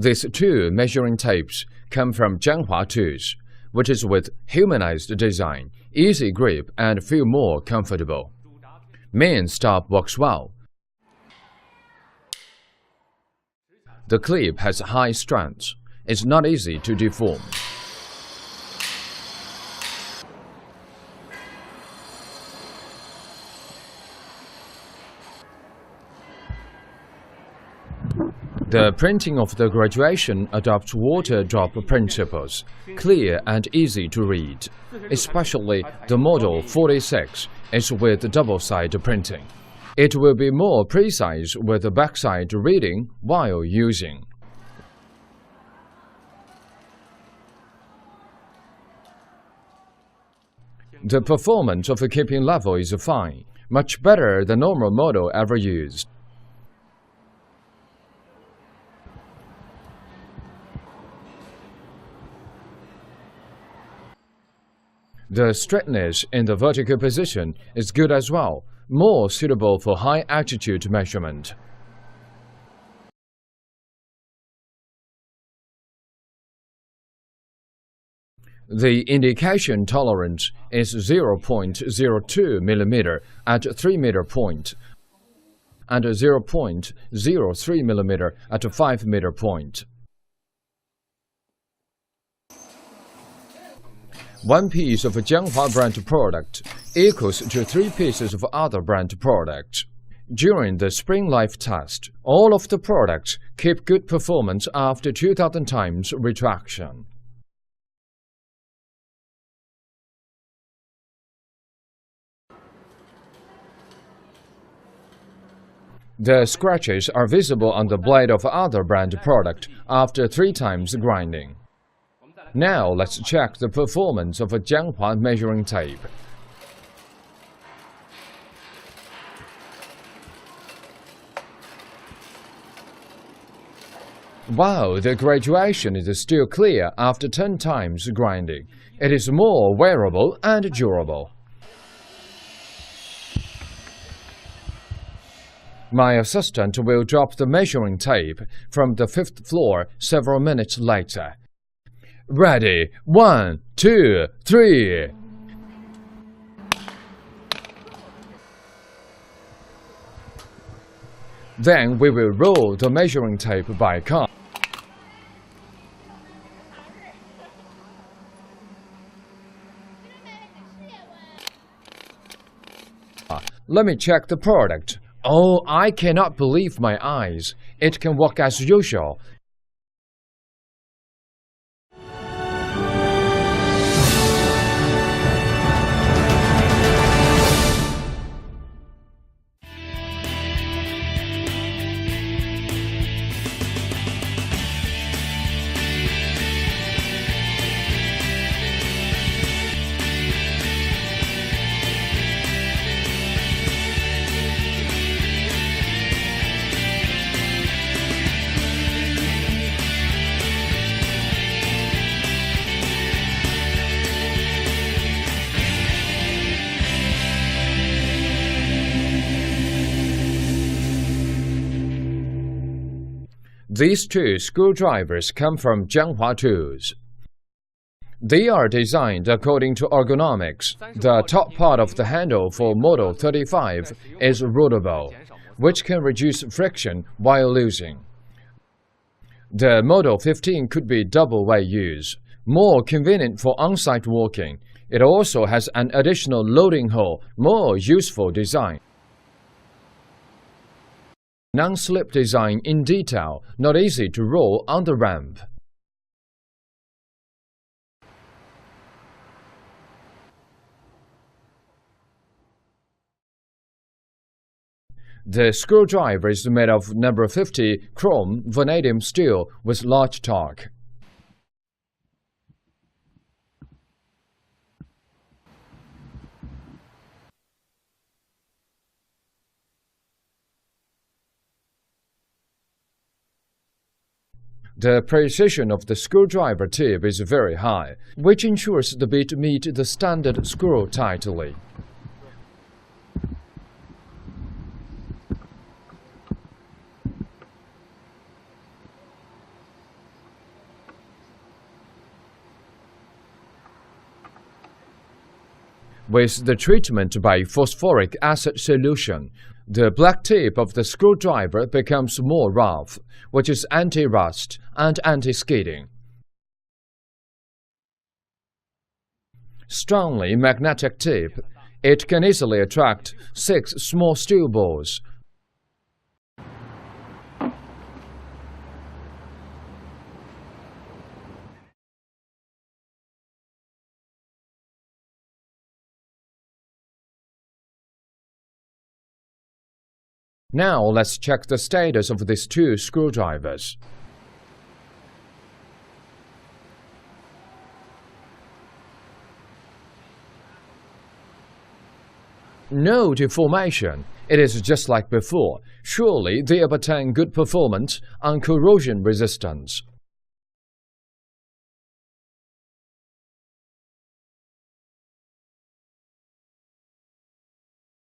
These two measuring tapes come from Jianghua tools, which is with humanized design, easy grip, and feel more comfortable. Main stop works well. The clip has high strength. It's not easy to deform. The printing of the graduation adopts water drop principles, clear and easy to read. Especially the model 46 is with double-side printing. It will be more precise with the backside reading while using. The performance of a keeping level is fine, much better than normal model ever used. The straightness in the vertical position is good as well, more suitable for high altitude measurement. The indication tolerance is 0.02 mm at 3 meter point and 0.03 mm at 5 meter point. One piece of a Jianghua brand product equals to 3 pieces of other brand products. During the spring life test, all of the products keep good performance after 2000 times retraction. The scratches are visible on the blade of other brand product after 3 times grinding. Now let's check the performance of a Jianghua measuring tape. Wow, the graduation is still clear after 10 times grinding. It is more wearable and durable. My assistant will drop the measuring tape from the 5th floor several minutes later. Ready, 1, 2, 3. Then we will roll the measuring tape by car. Let me check the product. Oh, I cannot believe my eyes. It can work as usual. These 2 screwdrivers come from Jianghua tools. They are designed according to ergonomics. The top part of the handle for Model 35 is rollable, which can reduce friction while using. The Model 15 could be double-way use, more convenient for on-site working. It also has an additional loading hole, more useful design. Non-slip design in detail, not easy to roll on the ramp. The screwdriver is made of number 50 chrome vanadium steel with large torque. The precision of the screwdriver tip is very high, which ensures the bit meets the standard screw tightly. With the treatment by phosphoric acid solution, the black tip of the screwdriver becomes more rough, which is anti-rust and anti-skidding. Strongly magnetic tip. It can easily attract 6 small steel balls. Now let's check the status of these 2 screwdrivers. No deformation. It is just like before. Surely they obtain good performance and corrosion resistance.